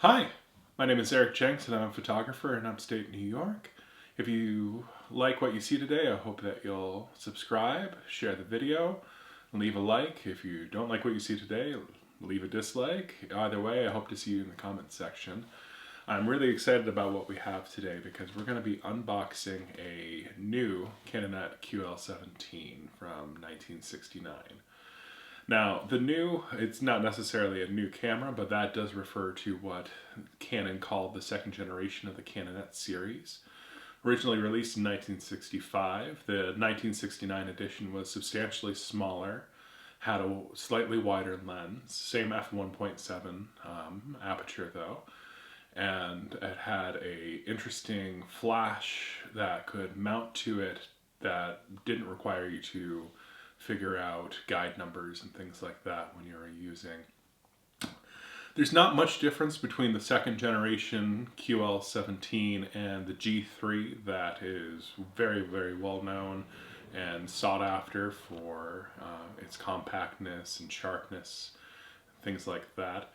Hi, my name is Eric Jenks and I'm a photographer in upstate New York. If you like what you see today, I hope that you'll subscribe, share the video, leave a like. If you don't like what you see today, leave a dislike. Either way, I hope to see you in the comments section. I'm really excited about what we have today because we're going to be unboxing a new Canonet QL17 from 1969. Now, it's not necessarily a new camera, but that does refer to what Canon called the second generation of the Canonet series. Originally released in 1965, the 1969 edition was substantially smaller, had a slightly wider lens, same f1.7 aperture though, and it had a interesting flash that could mount to it that didn't require you to figure out guide numbers and things like that when you're using. There's not much difference between the second generation QL17 and the G3 that is very, very well known and sought after for its compactness and sharpness, things like that.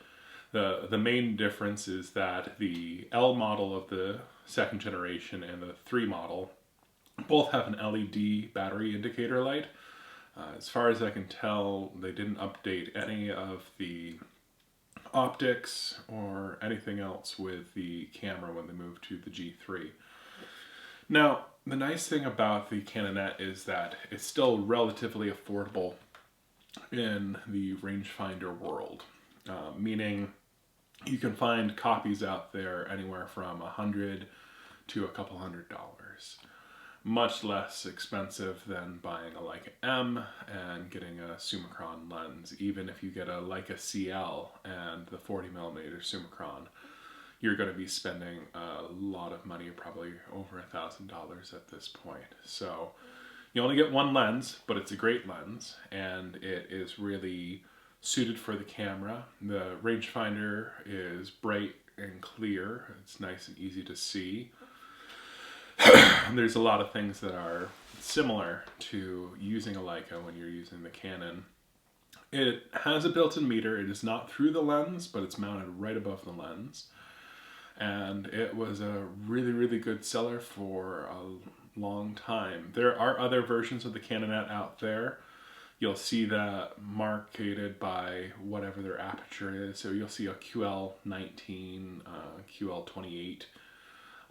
The main difference is that the L model of the second generation and the 3 model both have an LED battery indicator light. As far as I can tell, they didn't update any of the optics or anything else with the camera when they moved to the G3. Now, the nice thing about the Canonet is that it's still relatively affordable in the rangefinder world, meaning you can find copies out there anywhere from $100 to a couple $100. Much less expensive than buying a Leica M and getting a Summicron lens. Even if you get a Leica CL and the 40mm Summicron, you're going to be spending a lot of money, probably over $1,000 at this point. So you only get one lens, but it's a great lens, and it is really suited for the camera. The rangefinder is bright and clear. It's nice and easy to see. There's a lot of things that are similar to using a Leica when you're using the Canon. It has a built-in meter. It is not through the lens, but it's mounted right above the lens. And it was a really, really good seller for a long time. There are other versions of the Canonet out there. You'll see that marketed by whatever their aperture is. So you'll see a QL19, QL28.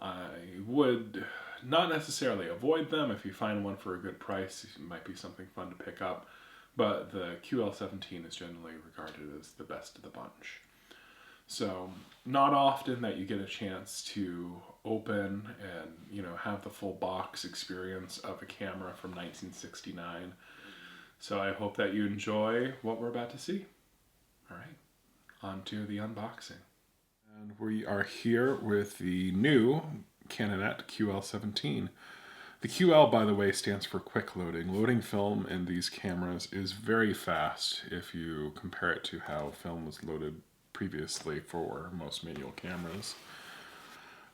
I would not necessarily avoid them. If you find one for a good price, it might be something fun to pick up. But the QL17 is generally regarded as the best of the bunch. So not often that you get a chance to open and have the full box experience of a camera from 1969. So I hope that you enjoy what we're about to see. All right, on to the unboxing. And we are here with the new Canonet QL17. The QL, by the way, stands for quick loading. Loading film in these cameras is very fast if you compare it to how film was loaded previously for most manual cameras.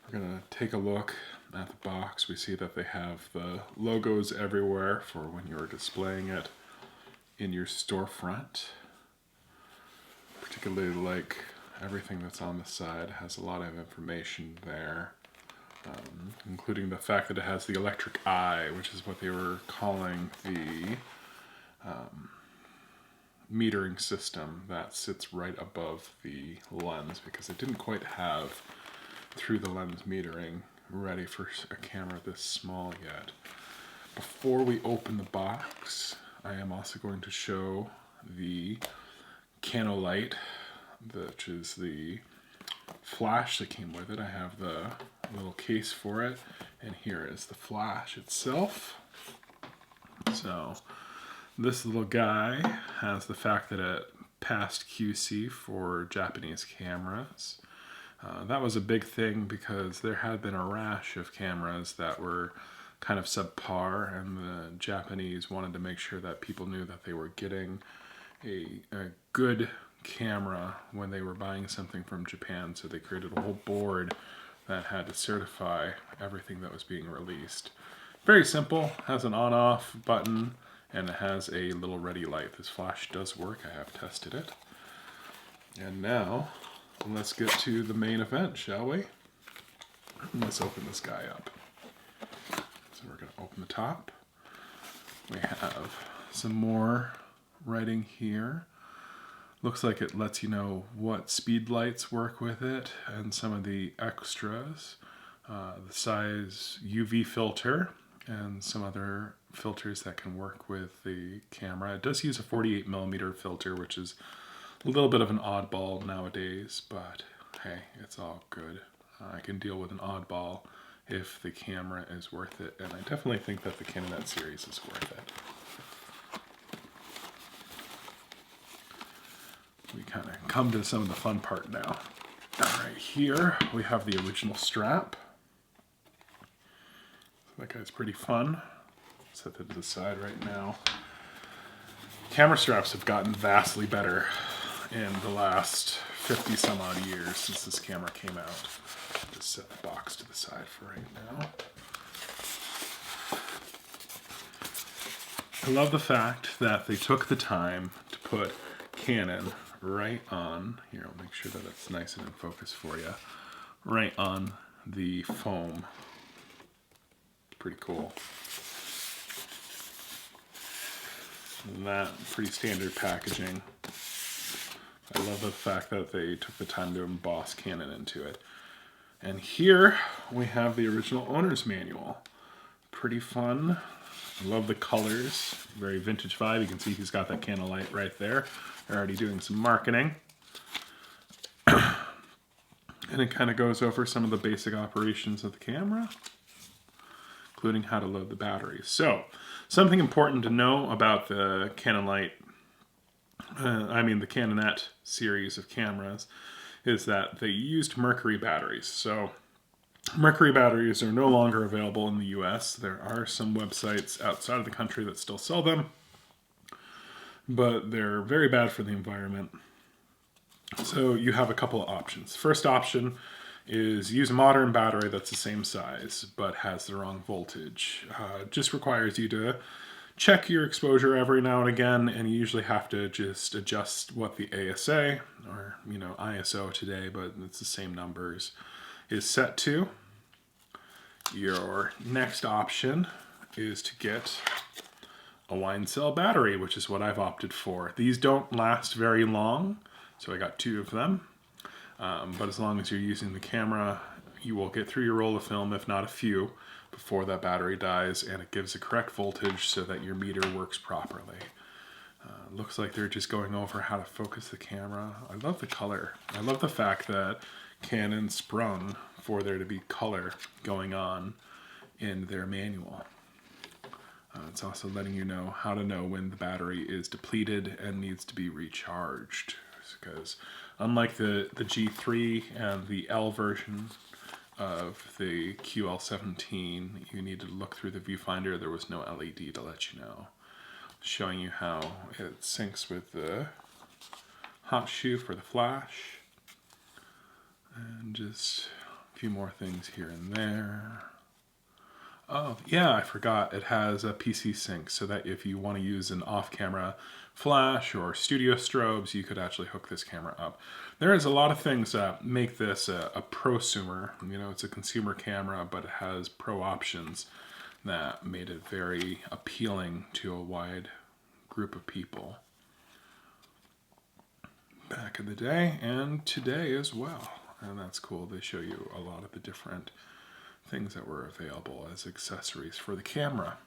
We're going to take a look at the box. We see that they have the logos everywhere for when you're displaying it in your storefront. Particularly like everything that's on the side has a lot of information there, including the fact that it has the electric eye, which is what they were calling the metering system that sits right above the lens, because it didn't quite have through the lens metering ready for a camera this small yet. Before we open the box, I am also going to show the Canonet, which is the flash that came with it. I have the little case for it, and here is the flash itself. So this little guy has the fact that it passed QC for Japanese cameras. That was a big thing because there had been a rash of cameras that were kind of subpar, and the Japanese wanted to make sure that people knew that they were getting a good camera when they were buying something from Japan. So they created a whole board that had to certify everything that was being released. Very simple, has an on-off button, and it has a little ready light. This flash does work, I have tested it. And now let's get to the main event, shall we? Let's open this guy up. So we're going to open the top. We have some more writing here. Looks like it lets you know what speed lights work with it and some of the extras. The size UV filter and some other filters that can work with the camera. It does use a 48mm filter, which is a little bit of an oddball nowadays, but hey, it's all good. I can deal with an oddball if the camera is worth it, and I definitely think that the Canonet series is worth it. We kind of come to some of the fun part now. Alright, here we have the original strap. That guy's pretty fun. Set that to the side right now. Camera straps have gotten vastly better in the last 50 some odd years since this camera came out. Just set the box to the side for right now. I love the fact that they took the time to put Canon right on, here I'll make sure that it's nice and in focus for you, right on the foam. Pretty cool. And that, pretty standard packaging. I love the fact that they took the time to emboss Canon into it. And here we have the original owner's manual. Pretty fun. I love the colors. Very vintage vibe. You can see he's got that Canon light right there. They're already doing some marketing. And it kind of goes over some of the basic operations of the camera, including how to load the batteries. So, something important to know about the Canon light, the Canonet series of cameras, is that they used mercury batteries. So mercury batteries are no longer available in the US. There are some websites outside of the country that still sell them, but they're very bad for the environment. So you have a couple of options. First option is use a modern battery that's the same size but has the wrong voltage. Just requires you to check your exposure every now and again, and you usually have to just adjust what the ASA, or ISO today, but it's the same numbers, is set to. Your next option is to get a wine cell battery, which is what I've opted for. These don't last very long, so I got 2 of them. But as long as you're using the camera, you will get through your roll of film, if not a few, before that battery dies, and it gives the correct voltage so that your meter works properly. Looks like they're just going over how to focus the camera. I love the color. I love the fact that Canon sprung for there to be color going on in their manual. It's also letting you know how to know when the battery is depleted and needs to be recharged. Because unlike the G3 and the L version of the QL17, you need to look through the viewfinder. There was no LED to let you know. Showing you how it syncs with the hot shoe for the flash. And just a few more things here and there. Oh, yeah, I forgot. It has a PC sync, so that if you want to use an off-camera flash or studio strobes, you could actually hook this camera up. There is a lot of things that make this a prosumer. It's a consumer camera, but it has pro options that made it very appealing to a wide group of people back in the day and today as well. And that's cool. They show you a lot of the different things that were available as accessories for the camera.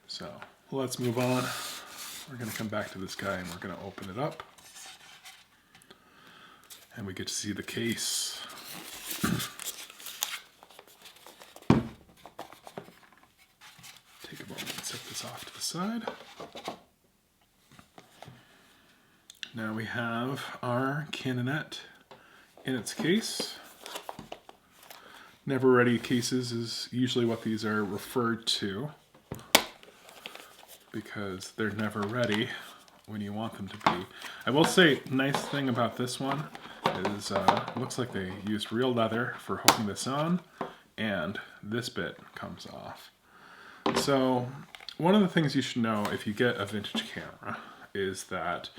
So let's move on. We're going to come back to this guy and we're going to open it up. And we get to see the case. Take a moment and set this off to the side. Now we have our Canonet in its case. Never ready cases is usually what these are referred to, because they're never ready when you want them to be. I will say, nice thing about this one is looks like they used real leather for hooking this on, and this bit comes off. So one of the things you should know if you get a vintage camera is that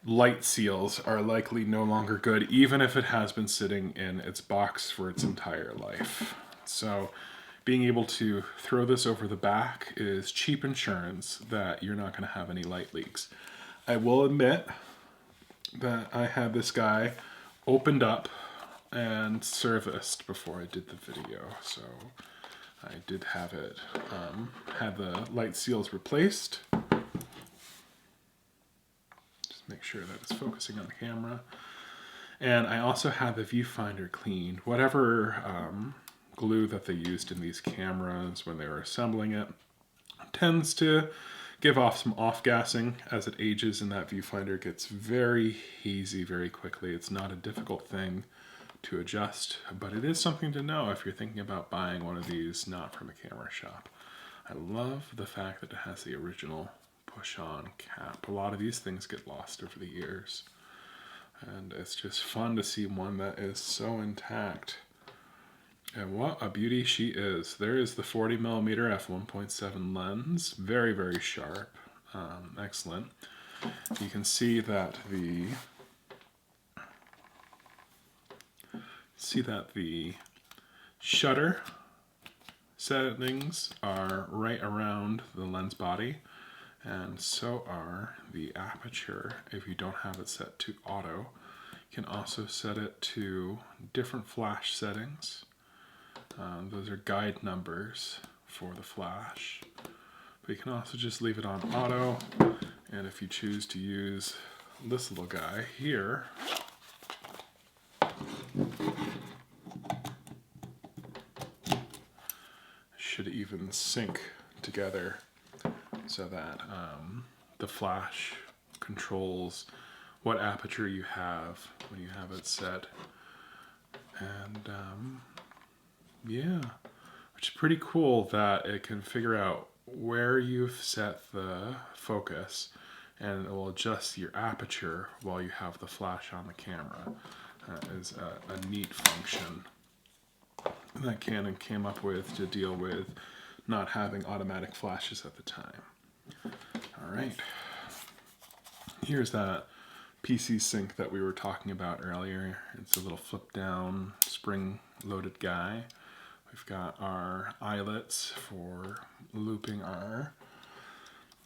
light seals are likely no longer good, even if it has been sitting in its box for its entire life. So being able to throw this over the back is cheap insurance that you're not going to have any light leaks. I will admit that I had this guy opened up and serviced before I did the video, so I did have it, had the light seals replaced. Just make sure that it's focusing on the camera. And I also had the viewfinder cleaned. Whatever glue that they used in these cameras when they were assembling it tends to give off some off-gassing as it ages, and that viewfinder gets very hazy very quickly. It's not a difficult thing to adjust, but it is something to know if you're thinking about buying one of these not from a camera shop. I love the fact that it has the original push-on cap. A lot of these things get lost over the years, and it's just fun to see one that is so intact. And what a beauty she is. There is the 40mm f1.7 lens, very, very sharp, excellent. You can see that the shutter settings are right around the lens body, and so are the aperture. If you don't have it set to auto, you can also set it to different flash settings. Those are guide numbers for the flash, but you can also just leave it on auto, and if you choose to use this little guy here, should even sync together so that the flash controls what aperture you have when you have it set. And yeah, which is pretty cool that it can figure out where you've set the focus, and it will adjust your aperture while you have the flash on the camera. That is a neat function that Canon came up with to deal with not having automatic flashes at the time. All right, here's that PC sync that we were talking about earlier. It's a little flip down spring loaded guy. We've got our eyelets for looping our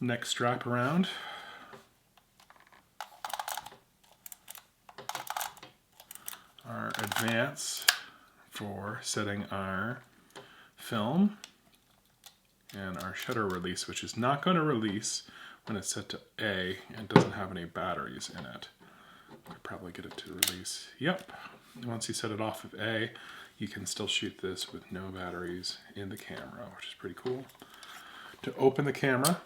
neck strap around. Our advance for setting our film, and our shutter release, which is not going to release when it's set to A and doesn't have any batteries in it. Could probably get it to release. Yep. Once you set it off of A, you can still shoot this with no batteries in the camera, which is pretty cool. To open the camera,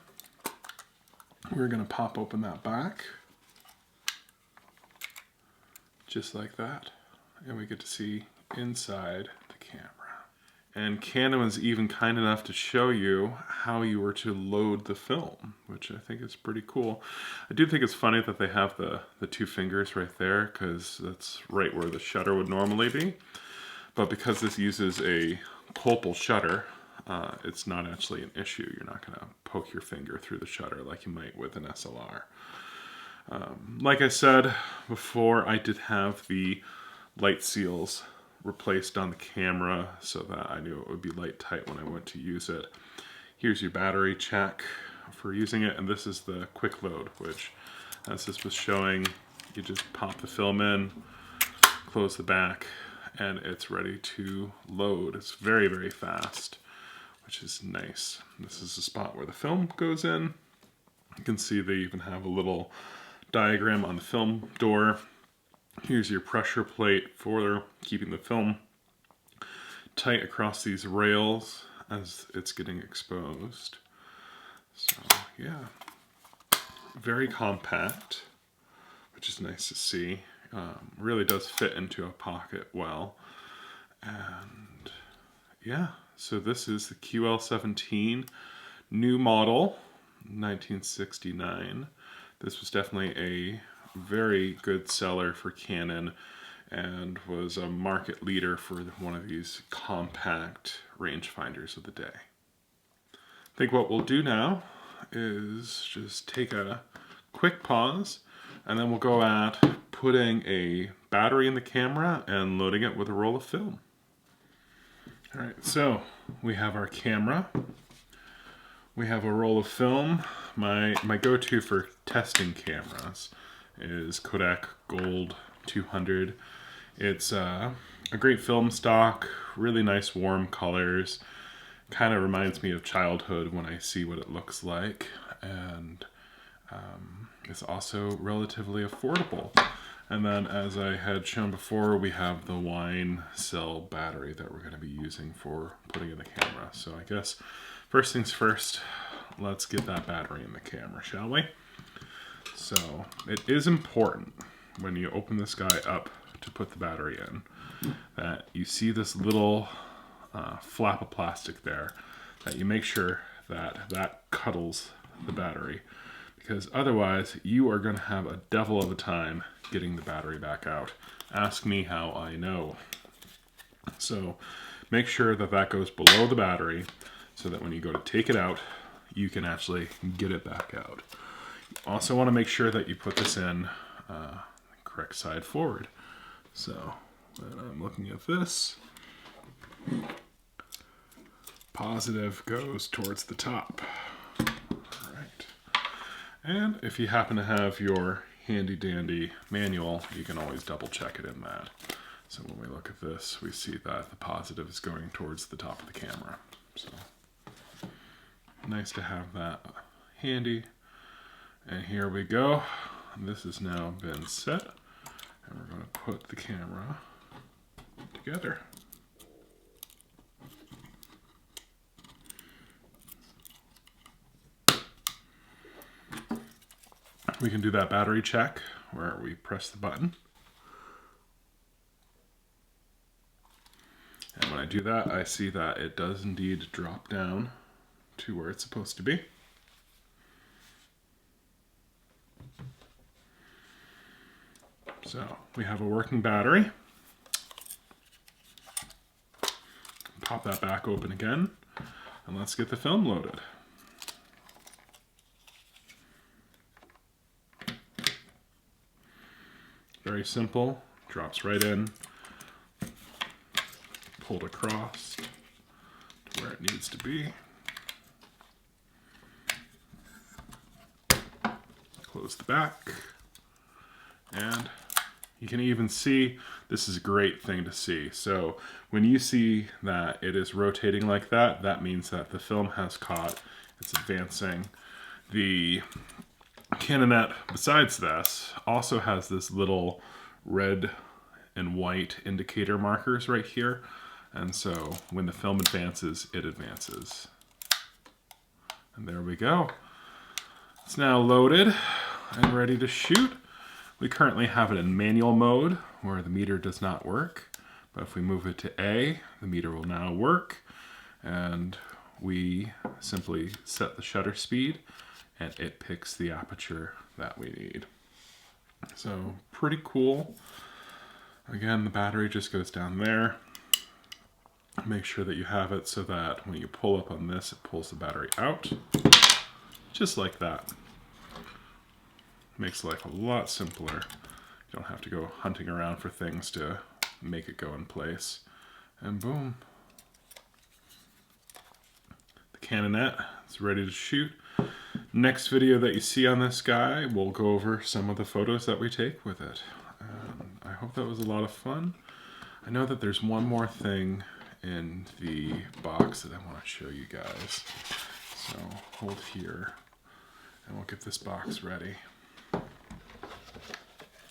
we're going to pop open that back, just like that, and we get to see inside the camera. And Canon was even kind enough to show you how you were to load the film, which I think is pretty cool. I do think it's funny that they have the two fingers right there, because that's right where the shutter would normally be. But because this uses a Copal shutter, it's not actually an issue. You're not going to poke your finger through the shutter like you might with an SLR. Like I said before, I did have the light seals replaced on the camera so that I knew it would be light tight when I went to use it. Here's your battery check for using it, and this is the quick load, which, as this was showing, you just pop the film in, close the back, and it's ready to load. It's very, very fast, which is nice. This is the spot where the film goes in. You can see they even have a little diagram on the film door. Here's your pressure plate for keeping the film tight across these rails as it's getting exposed. So yeah, very compact, which is nice to see. Really does fit into a pocket well. And yeah, so this is the QL17 new model, 1969. This was definitely a very good seller for Canon and was a market leader for one of these compact rangefinders of the day. I think what we'll do now is just take a quick pause And then we'll go at putting a battery in the camera and loading it with a roll of film. All right, so we have our camera. We have a roll of film. My go-to for testing cameras is Kodak Gold 200. It's a great film stock, really nice warm colors. Kind of reminds me of childhood when I see what it looks like. And it's also relatively affordable. And then, as I had shown before, we have the wine cell battery that we're going to be using for putting in the camera. So I guess first things first, let's get that battery in the camera, shall we? So it is important when you open this guy up to put the battery in that you see this little flap of plastic there, that you make sure that that cuddles the battery, because otherwise you are going to have a devil of a time getting the battery back out. Ask me how I know. So make sure that that goes below the battery so that when you go to take it out, you can actually get it back out. You also want to make sure that you put this in the correct side forward. So when I'm looking at this, positive goes towards the top. All right. And if you happen to have your handy dandy manual, you can always double check it in that. So when we look at this, we see that the positive is going towards the top of the camera. So nice to have that handy. And here we go. This has now been set. And we're going to put the camera together. We can do that battery check where we press the button. And when I do that, I see that it does indeed drop down to where it's supposed to be. So we have a working battery. Pop that back open again, and let's get the film loaded. Very simple, drops right in, pulled across to where it needs to be. Close the back, and you can even see, this is a great thing to see. So when you see that it is rotating like that, that means that the film has caught, it's advancing. The Canonet, besides this, also has this little red and white indicator markers right here. And so when the film advances, it advances. And there we go. It's now loaded and ready to shoot. We currently have it in manual mode where the meter does not work. But if we move it to A, the meter will now work. And we simply set the shutter speed and it picks the aperture that we need. So pretty cool. Again, the battery just goes down there. Make sure that you have it so that when you pull up on this, it pulls the battery out. Just like that. Makes life a lot simpler. You don't have to go hunting around for things to make it go in place. And boom. The Canonet is ready to shoot. Next video that you see on this guy, we'll go over some of the photos that we take with it. I hope that was a lot of fun. I know that there's one more thing in the box that I want to show you guys. So hold here and we'll get this box ready.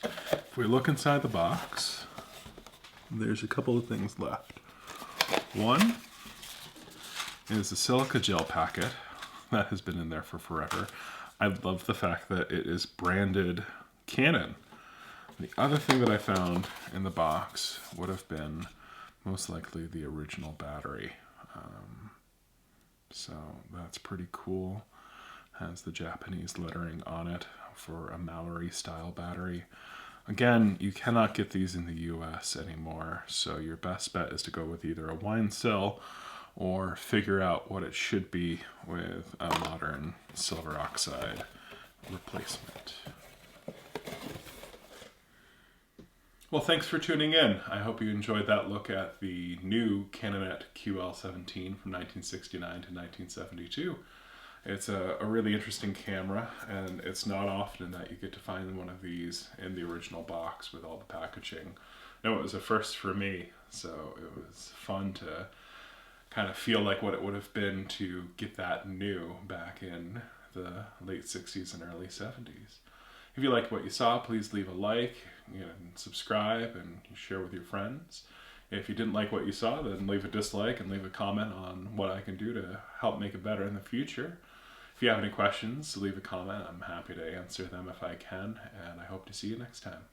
If we look inside the box, there's a couple of things left. One is a silica gel packet that has been in there for forever. I love the fact that it is branded Canon. The other thing that I found in the box would have been most likely the original battery. So that's pretty cool. Has the Japanese lettering on it for a Mallory style battery. Again, you cannot get these in the US anymore, so your best bet is to go with either a wine cell or figure out what it should be with a modern silver oxide replacement. Well, thanks for tuning in. I hope you enjoyed that look at the new Canonet QL17 from 1969 to 1972. It's a really interesting camera, and it's not often that you get to find one of these in the original box with all the packaging. No, it was a first for me, so it was fun to kind of feel like what it would have been to get that new back in the late 60s and early 70s. If you liked what you saw, please leave a like, and subscribe, and share with your friends. If you didn't like what you saw, then leave a dislike and leave a comment on what I can do to help make it better in the future. If you have any questions, leave a comment. I'm happy to answer them if I can, and I hope to see you next time.